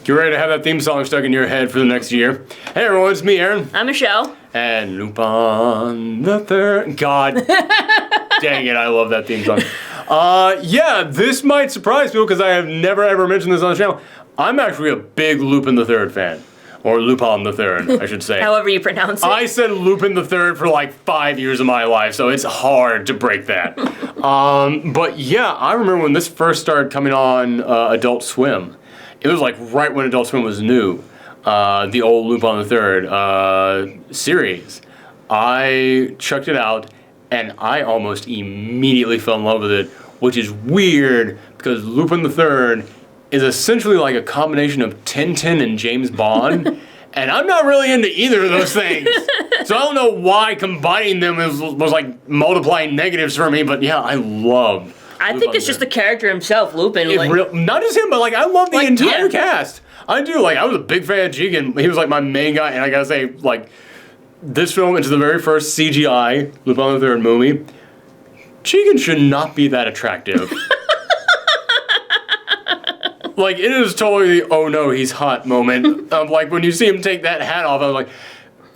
You ready to have that theme song stuck in your head for the next year? Hey everyone, it's me, Aaron. I'm Michelle. And Lupin III. God dang it, I love that theme song. Yeah, this might surprise people because I have never ever mentioned this on the channel. I'm actually a big Lupin III fan. Or Lupin III, I should say. However you pronounce it. I said Lupin III for like 5 years of my life, so it's hard to break that. But yeah, I remember when this first started coming on Adult Swim. It was like right when Adult Swim was new. The old Lupin III series. I checked it out, and I almost immediately fell in love with it, which is weird because Lupin III is essentially like a combination of Tintin and James Bond, and I'm not really into either of those things. So I don't know why combining them was like multiplying negatives for me, but yeah, I love I think it's just the character himself, Lupin. Not just him, but like I love the entire cast. I do. Like I was a big fan of Jigen. He was like my main guy, and I gotta say, like this film is the very first CGI Lupin III movie. Jigen should not be that attractive. Like, it is totally, oh no, he's hot moment. Like, when you see him take that hat off, I was like,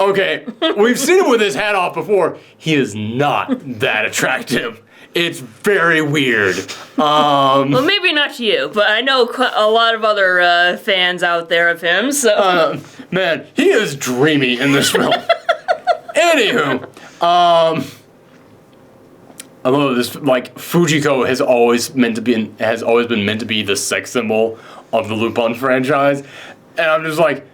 okay, we've seen him with his hat off before. He is not that attractive. It's very weird. Well, maybe not to you, but I know a lot of other fans out there of him, so. Man, he is dreamy in this film. Anywho, I love this. Like Fujiko has always been meant to be the sex symbol of the Lupin franchise, and I'm just like,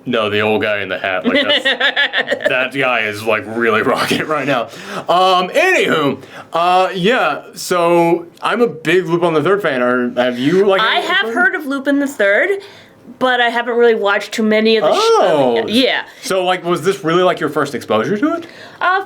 no, the old guy in the hat, like that guy is like really rocking it right now. Anywho, yeah. So I'm a big Lupin the Third fan. Have you like? I have heard of Lupin the Third, but I haven't really watched too many of the yeah. So, like, was this really, like, your first exposure to it?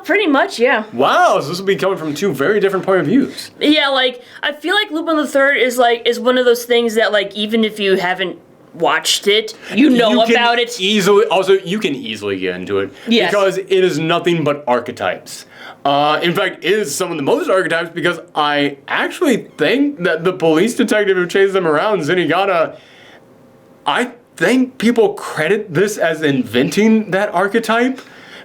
Pretty much, yeah. Wow, so this will be coming from two very different point of views. Yeah, like, I feel like Lupin the Third is one of those things that, like, even if you haven't watched it, you know about it. You can easily get into it. Yes. Because it is nothing but archetypes. In fact, it is some of the most archetypes because I actually think that the police detective who chased them around, Zenigata, I think people credit this as inventing that archetype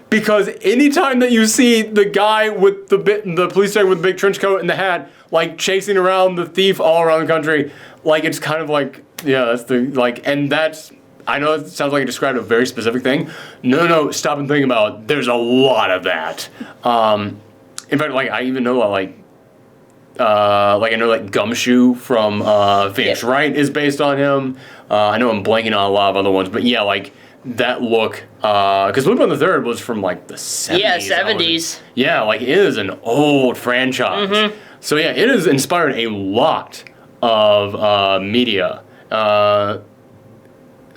because anytime that you see the guy with the police detective with the big trench coat and the hat, like chasing around the thief all around the country, like it's kind of like, yeah, that's the, like, and that's, I know it sounds like I described a very specific thing. No, stop and think about it. There's a lot of that. In fact, like, I even know, like I know like Gumshoe from Phoenix Wright is based on him. I know I'm blanking on a lot of other ones, but yeah, like that look, because Lupin the Third was from like the 70s. Yeah, 70s. Yeah, like it is an old franchise. Mm-hmm. So yeah, it has inspired a lot of media.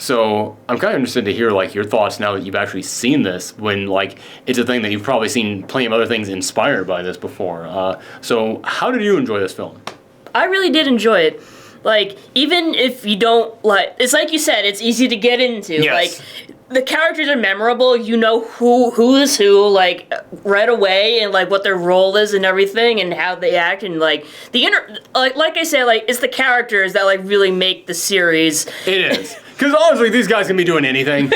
So I'm kind of interested to hear like your thoughts now that you've actually seen this, when like it's a thing that you've probably seen plenty of other things inspired by this before. So how did you enjoy this film? I really did enjoy it. Like, even if you don't like, it's like you said, it's easy to get into. Yes. Like, the characters are memorable. You know who is who, like, right away, and like what their role is and everything, and how they act, and like like I said, like it's the characters that like really make the series. It is. Because honestly, these guys can be doing anything.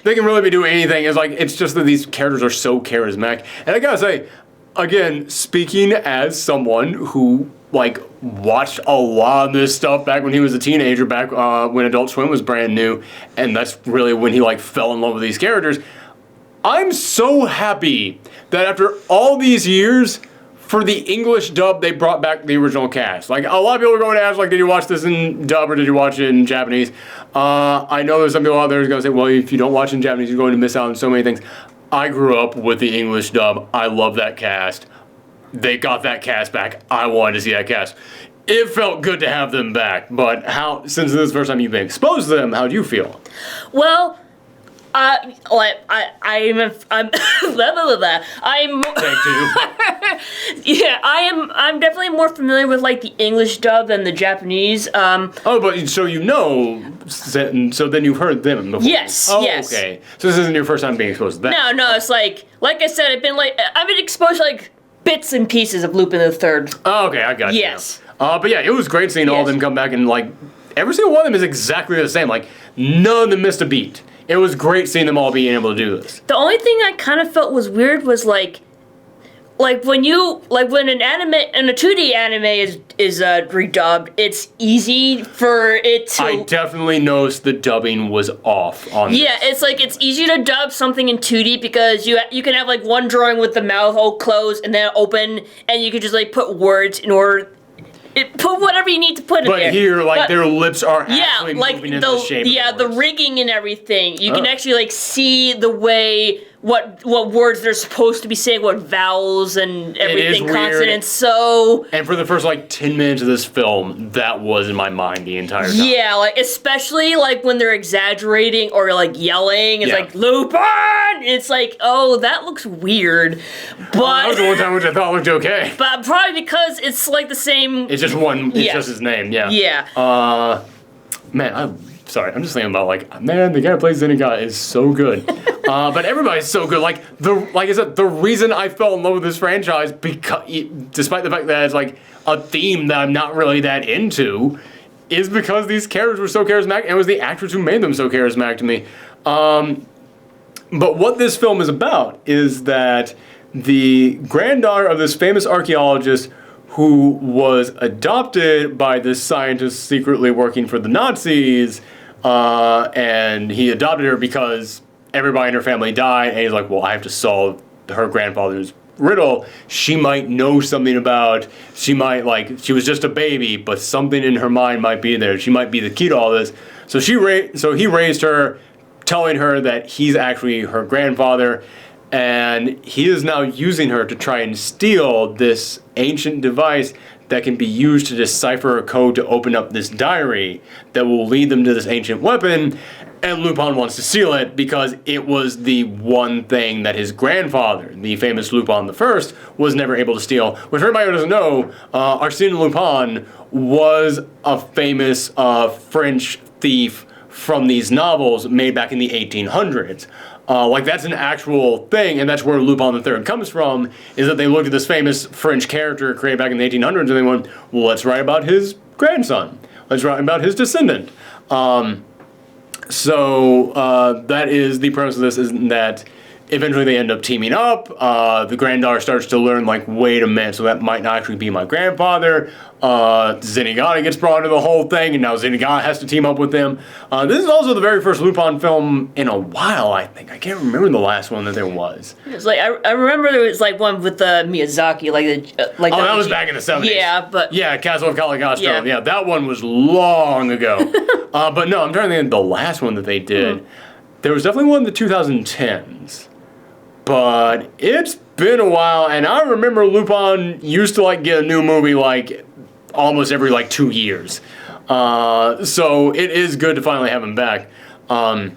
They can really be doing anything. It's just that these characters are so charismatic. And I gotta say, again, speaking as someone who like watched a lot of this stuff back when he was a teenager, back when Adult Swim was brand new, and that's really when he like fell in love with these characters. I'm so happy that after all these years, for the English dub, they brought back the original cast. Like, a lot of people are going to ask, like, did you watch this in dub or did you watch it in Japanese? I know there's some people out there who's going to say, well, if you don't watch it in Japanese, you're going to miss out on so many things. I grew up with the English dub. I love that cast. They got that cast back. I wanted to see that cast. It felt good to have them back, but since this is the first time you've been exposed to them, how do you feel? Well, I'm yeah, I'm definitely more familiar with like the English dub than the Japanese. But so you know, so then you've heard them before. Yes. Oh, yes. Okay. So this isn't your first time being exposed to that. No, it's like I said, I've been exposed to like bits and pieces of Lupin III. Oh, okay, I got you. Yes. But yeah, it was great seeing all of them come back and like every single one of them is exactly the same. Like, none of them missed a beat. It was great seeing them all being able to do this. The only thing I kind of felt was weird was like when an anime and a 2D anime is redubbed, it's easy for it to. I definitely noticed the dubbing was off on. Yeah, this. it's easy to dub something in 2D because you can have like one drawing with the mouth all closed and then open, and you can just like put words in order. Put whatever you need to put in there. But here, their lips are actually like moving into the shape. Yeah, of the the rigging and everything. You can actually like see the way what words they're supposed to be saying, what vowels and everything, consonants. So. And for the first 10 minutes of this film, that was in my mind the entire time. Yeah, especially when they're exaggerating or yelling. It's like Lupin. It's like, oh, that looks weird. But that was the one time which I thought looked okay. But probably because it's the same. It's just one. It's just his name. Yeah. Yeah. Man, I'm just thinking about the guy who plays Zenigata is so good. But everybody's so good. Like I said, the reason I fell in love with this franchise, because despite the fact that it's a theme that I'm not really that into, is because these characters were so charismatic, and it was the actors who made them so charismatic to me. But what this film is about is that the granddaughter of this famous archaeologist who was adopted by this scientist secretly working for the Nazis, and he adopted her because everybody in her family died, and he's like, well, I have to solve her grandfather's riddle. She might know something about, she was just a baby, but something in her mind might be there. She might be the key to all this. So he raised her, telling her that he's actually her grandfather, and he is now using her to try and steal this ancient device that can be used to decipher a code to open up this diary that will lead them to this ancient weapon. And Lupin wants to steal it because it was the one thing that his grandfather, the famous Lupin I, was never able to steal. Which, for everybody who doesn't know, Arsène Lupin was a famous French thief from these novels made back in the 1800s. That's an actual thing, and that's where Lupin III comes from, is that they looked at this famous French character created back in the 1800s, and they went, well, let's write about his grandson. Let's write about his descendant. So that is the premise of this, is that eventually they end up teaming up. The granddaughter starts to learn, wait a minute, so that might not actually be my grandfather. Zenigata gets brought into the whole thing, and now Zenigata has to team up with them. This is also the very first Lupin film in a while, I think. I can't remember the last one that there was. It's I remember there was one with Miyazaki, that was back in the 70s. Yeah, but yeah, Castle of Cagliostro. Yeah, that one was long ago. But no, I'm trying to think of the last one that they did. There was definitely one in the 2010s. But it's been a while, and I remember Lupin used to get a new movie almost every 2 years. So it is good to finally have him back. In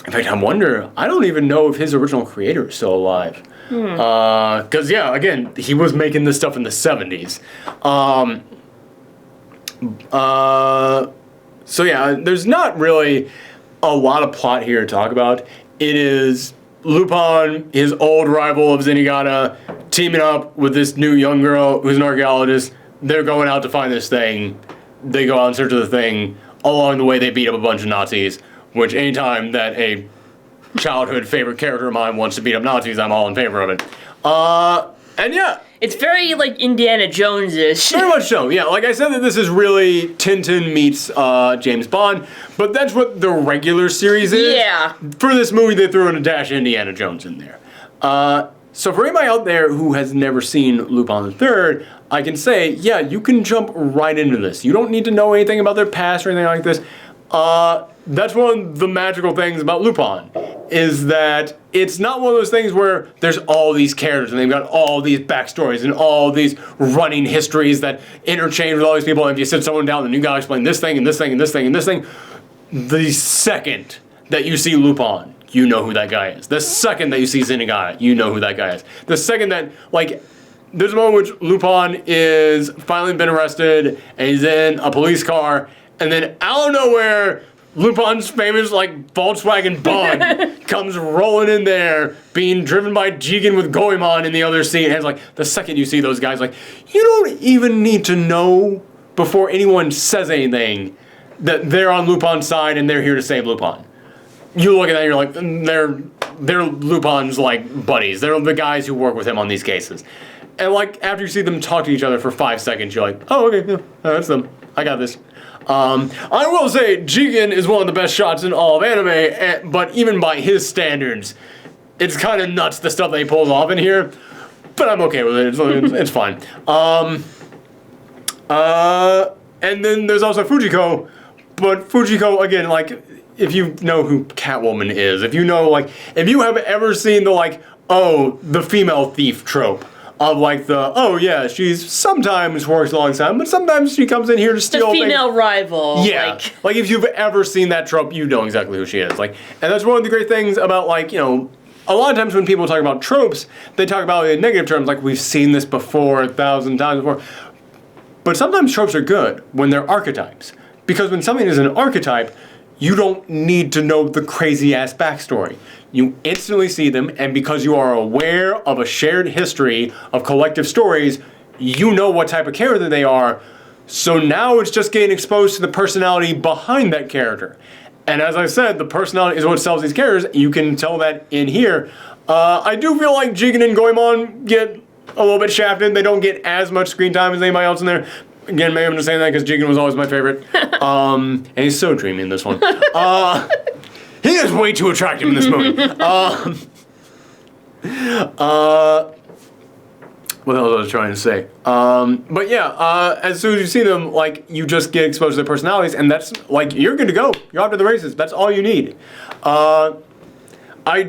fact, I don't even know if his original creator is still alive. Because, again, he was making this stuff in the 70s. So yeah, there's not really a lot of plot here to talk about. It is Lupin, his old rival of Zenigata, teaming up with this new young girl who's an archaeologist. They're going out to find this thing. They go out in search of the thing. Along the way, they beat up a bunch of Nazis, which anytime that a childhood favorite character of mine wants to beat up Nazis, I'm all in favor of it. And yeah. It's very, Indiana Jones-ish. Very much so, yeah. Like I said, that this is really Tintin meets James Bond, but that's what the regular series is. Yeah. For this movie, they threw in a dash of Indiana Jones in there. So for anybody out there who has never seen Lupin III, I can say, yeah, you can jump right into this. You don't need to know anything about their past or anything like this. That's one of the magical things about Lupin, is that it's not one of those things where there's all these characters and they've got all these backstories and all these running histories that interchange with all these people, and if you sit someone down and you gotta explain this thing and this thing and this thing and this thing, the second that you see Lupin, you know who that guy is. The second that you see Zenigata, you know who that guy is. The second that, there's a moment in which Lupin is finally been arrested and he's in a police car, and then out of nowhere, Lupin's famous, Volkswagen Bug comes rolling in there, being driven by Jigen with Goemon in the other seat. And it's the second you see those guys, you don't even need to know before anyone says anything that they're on Lupin's side and they're here to save Lupin. You look at that and you're like, they're Lupin's like buddies. They're the guys who work with him on these cases. And like after you see them talk to each other for 5 seconds, you're like, oh, okay, yeah, that's them. I got this. I will say, Jigen is one of the best shots in all of anime, but even by his standards, it's kind of nuts the stuff that he pulls off in here. But I'm okay with it. It's fine. And then there's also Fujiko, but Fujiko again, like if you know who Catwoman is, if you know like if you have ever seen the like the female thief trope. Of like oh yeah, she's sometimes works alongside him, but sometimes she comes in here to steal things. The female rival. Yeah, like if you've ever seen that trope, you know exactly who she is. Like, and that's one of the great things about like, you know, a lot of times when people talk about tropes, they talk about it in negative terms, like we've seen this before 1,000 times before. But sometimes tropes are good when they're archetypes. Because when something is an archetype, you don't need to know the crazy ass backstory. You instantly see them, and because you are aware of a shared history of collective stories, you know what type of character they are. So now it's just getting exposed to the personality behind that character. And as I said, the personality is what sells these characters. You can tell that in here. I do feel like Jigen and Goemon get a little bit shafted. They don't get as much screen time as anybody else in there. Again, maybe I'm just saying that because Jigen was always my favorite. And he's so dreamy in this one. He is way too attractive in this movie. What else was I trying to say? But yeah, as soon as you see them, like, you just get exposed to their personalities, and that's, like, you're good to go. You're off to the races. That's all you need. I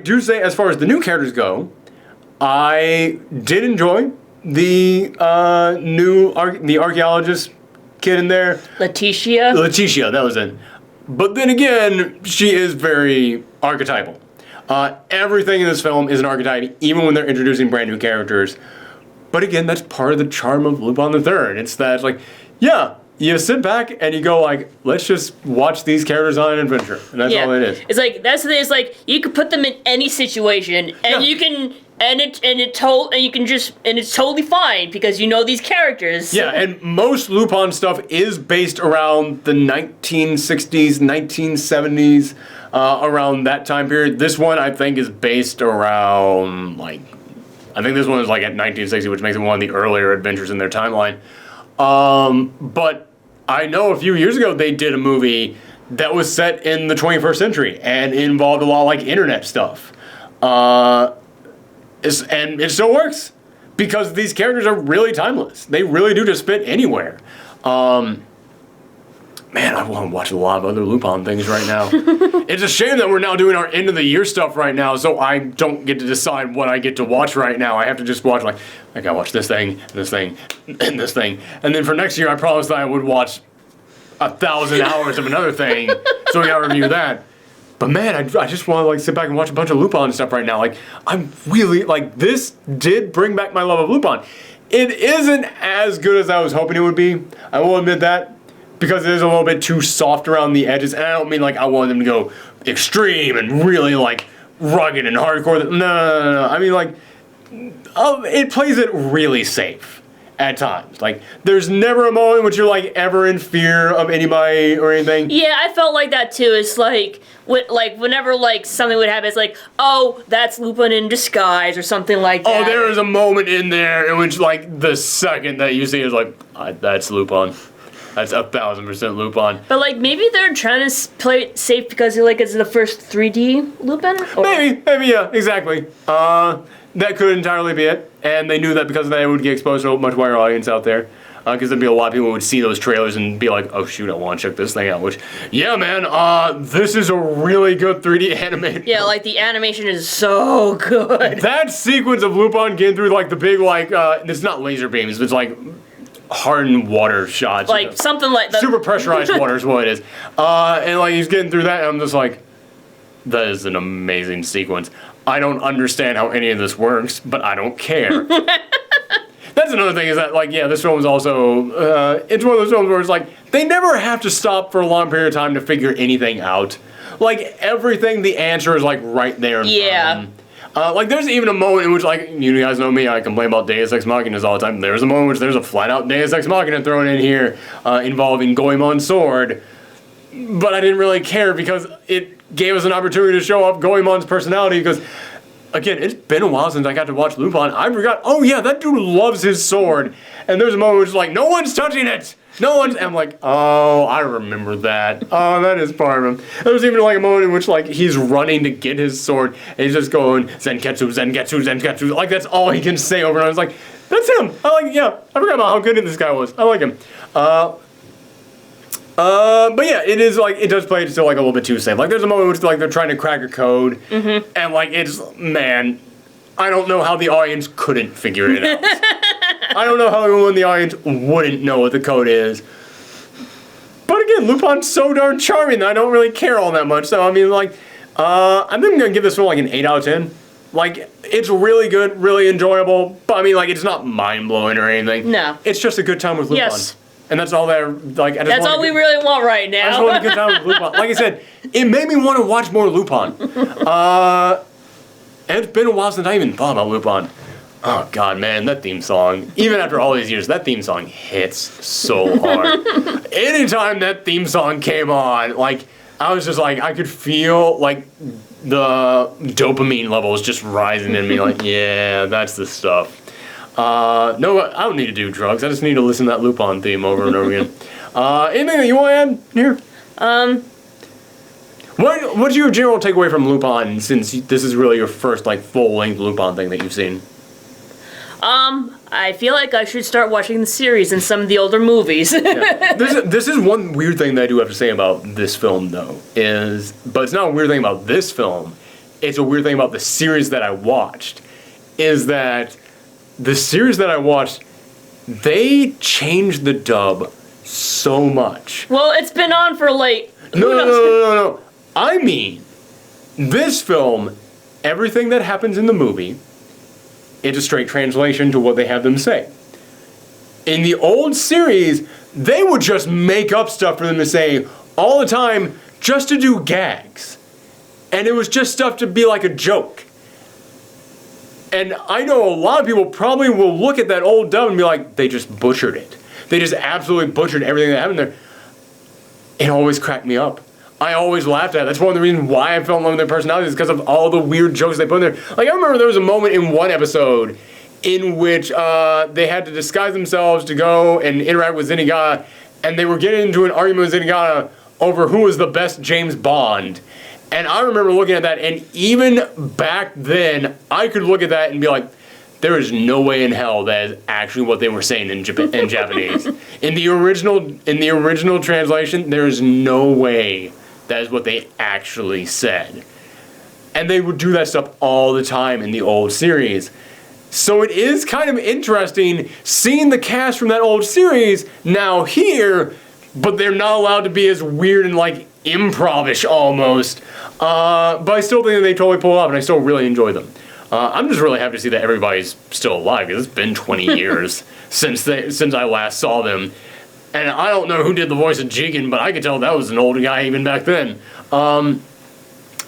do say, as far as the new characters go, I did enjoy the the archaeologist kid in there. Letitia, that was it. But then again, she is very archetypal. Everything in this film is an archetype, even when they're introducing brand new characters. But again, that's part of the charm of Lupin III. It's that, like, yeah, you sit back and you go, like, let's just watch these characters on an adventure. And that's all it is. It's like, that's the thing, it's like, you can put them in any situation, and you can... And it's totally fine because you know these characters. Yeah, and most Lupin stuff is based around the 1960s, 1970s, around that time period. This one, I think, is based around, like, I think this one is like at 1960, which makes it one of the earlier adventures in their timeline. But I know a few years ago they did a movie that was set in the 21st century and involved a lot of, like, internet stuff. And it still works because these characters are really timeless. They really do just fit anywhere. Man, I want to watch a lot of other Lupin things right now. It's a shame that we're now doing our end of the year stuff right now, so I don't get to decide what I get to watch right now. I have to just watch, like, I gotta watch this thing, this thing, and this thing. And then for next year, I promised that I would watch 1,000 hours of another thing, so we gotta review that. But man, I just want to, like, sit back and watch a bunch of Lupin stuff right now. Like, I'm really, like, this did bring back my love of Lupin. It isn't as good as I was hoping it would be. I will admit that. Because it is a little bit too soft around the edges. And I don't mean, like, I want them to go extreme and really, like, rugged and hardcore. No. I mean, like, it plays it really safe at times. Like, there's never a moment in which you're, like, ever in fear of anybody or anything. Yeah, I felt like that too. It's like, whenever, like, something would happen, it's like, oh, that's Lupin in disguise or something like that. Oh, there is a moment in there in which, like, the second that you see it is like, that's Lupin. That's 1,000% Lupin. But, like, maybe they're trying to play it safe because, like, it's the first 3D Lupin? Maybe, yeah, exactly. That could entirely be it. And they knew that because of that, it would get exposed to a much wider audience out there. Because there'd be a lot of people who would see those trailers and be like, oh, shoot, I want to check this thing out. Which, yeah, man, this is a really good 3D animated. Yeah, like, the animation is so good. That sequence of Lupin getting through, like, the big, like, it's not laser beams, it's, like, hardened water shots. Like, something like that. Super pressurized water is what it is. And, like, he's getting through that, and I'm just like, that is an amazing sequence. I don't understand how any of this works, but I don't care. That's another thing is that, like, yeah, this film is also, it's one of those films where it's like, they never have to stop for a long period of time to figure anything out. Like, everything, the answer is, like, right there. Yeah. Like, there's even a moment in which, like, you guys know me, I complain about Deus Ex Machinas all the time. There's a moment in which there's a flat-out Deus Ex Machina thrown in here involving Goemon's sword. but I didn't really care because it gave us an opportunity to show up Goemon's personality because, again, it's been a while since I got to watch Lupin. I forgot, oh yeah, that dude loves his sword. And there's a moment where it's like, no one's touching it! No one's, and I'm like, oh, I remember that. Oh, that is part of him. There was even like a moment in which like he's running to get his sword, and he's just going, Zenketsu, Zenketsu, Zenketsu. Like that's all he can say over and over. I was like, that's him. I like, yeah, I forgot about how good this guy was. I like him. But yeah, it is like, it does play it still like a little bit too safe. Like there's a moment in which like they're trying to crack a code, and like it's, man, I don't know how the audience couldn't figure it out. I don't know how everyone in the audience wouldn't know what the code is. But again, Lupin's so darn charming that I don't really care all that much. So I mean, like, I think I'm gonna give this one like an 8 out of 10. Like, it's really good, really enjoyable. But I mean, like, it's not mind blowing or anything. No, it's just a good time with Lupin. Yes. And that's all that, like, I just that's all we really want right now. I just want a good time with Lupin. Like I said, it made me want to watch more Lupin. And it's been a while since I even thought about Lupin. Oh, God, man, that theme song, even after all these years, that theme song hits so hard. Anytime that theme song came on, like, I was just like, I could feel, like, the dopamine levels just rising in me. Like, yeah, that's the stuff. No, I don't need to do drugs. I just need to listen to that Lupin theme over and over again. Anything that you want to add here? What's your general takeaway from Lupin, since this is really your first, like, full-length Lupin thing that you've seen? I feel like I should start watching the series and some of the older movies. Yeah. This is one weird thing that I do have to say about this film, though, but it's not a weird thing about this film, it's a weird thing about the series that I watched, is that the series that I watched, they changed the dub so much. Well, it's been on for, like... No. I mean, this film, everything that happens in the movie, it's a straight translation to what they have them say. In the old series, they would just make up stuff for them to say all the time just to do gags. And it was just stuff to be like a joke. And I know a lot of people probably will look at that old dub and be like, they just butchered it. They just absolutely butchered everything that happened there. It always cracked me up. I always laughed at it. That's one of the reasons why I fell in love with their personalities, because of all the weird jokes they put in there. Like, I remember there was a moment in one episode in which they had to disguise themselves to go and interact with Zenigata, and they were getting into an argument with Zenigata over who was the best James Bond. And I remember looking at that, and even back then, I could look at that and be like, there is no way in hell that is actually what they were saying in Japanese. In the original translation, there is no way that is what they actually said. And they would do that stuff all the time in the old series. So it is kind of interesting seeing the cast from that old series now here, but they're not allowed to be as weird and like improv-ish almost. But I still think that they totally pull it off, and I still really enjoy them. I'm just really happy to see that everybody's still alive, because it's been 20 years since I last saw them. And I don't know who did the voice of Jigen, but I could tell that was an older guy even back then. So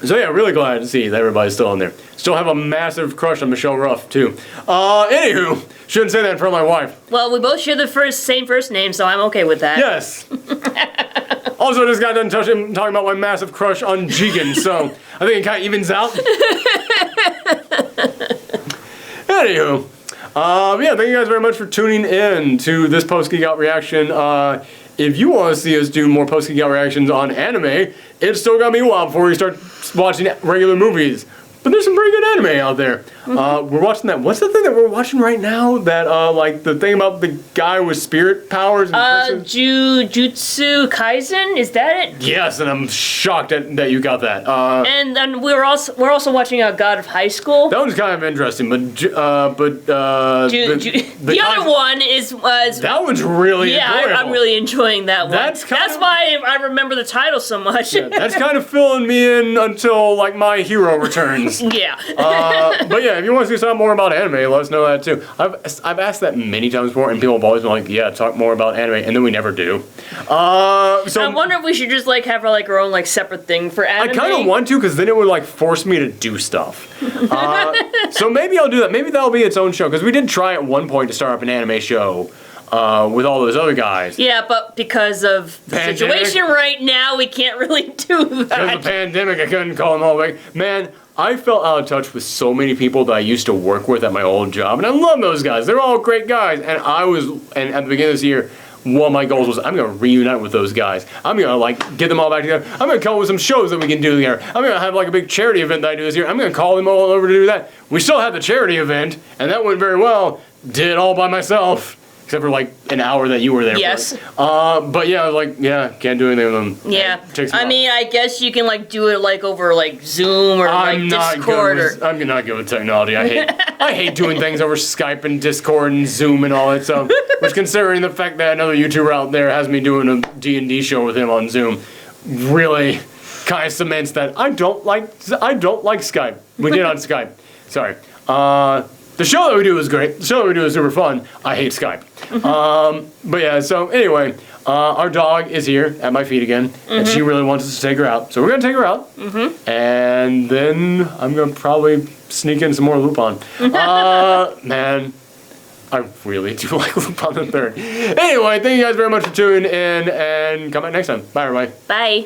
yeah, really glad to see that everybody's still in there. Still have a massive crush on Michelle Ruff, too. Anywho, shouldn't say that in front of my wife. Well, we both share the same first name, so I'm okay with that. Yes. Also, this guy doesn't touch him talking about my massive crush on Jigen, so I think it kind of evens out. Anywho. Yeah, thank you guys very much for tuning in to this post-Geekout reaction. If you want to see us do more post-Geekout reactions on anime, it's still got to be a while before we start watching regular movies. But there's some pretty good anime out there. We're watching that. What's the thing that we're watching right now? That, like, the thing about the guy with spirit powers? Jujutsu Kaisen? Is that it? Yes, and I'm shocked that you got that. And then we're also watching God of High School. That was kind of interesting, but the other one is that one's really enjoyable. I'm really enjoing that one. That's why I remember the title so much. Yeah, that's kind of filling me in until like my hero returns. Yeah. But yeah, if you want to see something more about anime, let us know that too. I've asked that many times before, and people have always been like, "Yeah, talk more about anime," and then we never do. So I wonder if we should just like have our own like separate thing for anime. I kind of want to, because then it would like force me to do stuff. So maybe I'll do that. Maybe that'll be its own show, because we did try at one point to start up an anime show. with all those other guys. Yeah, but because of the Pandemic? situation right now, we can't really do Because of that. the pandemic, I couldn't call them all back. Man, I felt out of touch with so many people that I used to work with at my old job, and I love those guys. They're all great guys. And at the beginning of this year, one of my goals was I'm gonna reunite with those guys. I'm gonna like get them all back together. I'm gonna come up with some shows that we can do together. I'm gonna have like a big charity event that I do this year. I'm gonna call them all over to do that. We still had the charity event, and that went very well. Did it all by myself. Except for like an hour that you were there. Yes. But yeah, I was like, yeah, can't do anything with them. Yeah. It takes me I off. mean, I guess you can like do it like over like Zoom or like Discord or. I'm not good with technology. I hate doing things over Skype and Discord and Zoom and all that stuff. Which, considering the fact that another YouTuber out there has me doing a D&D show with him on Zoom, really kind of cements that I don't like Skype. We did on Skype. Sorry. The show that we do is great. The show that we do is super fun. I hate Skype. But yeah, so anyway, our dog is here at my feet again, and she really wants us to take her out. So we're going to take her out, and then I'm going to probably sneak in some more Lupin. Man, I really do like Lupin III. Anyway, thank you guys very much for tuning in, and come back next time. Bye, everybody. Bye.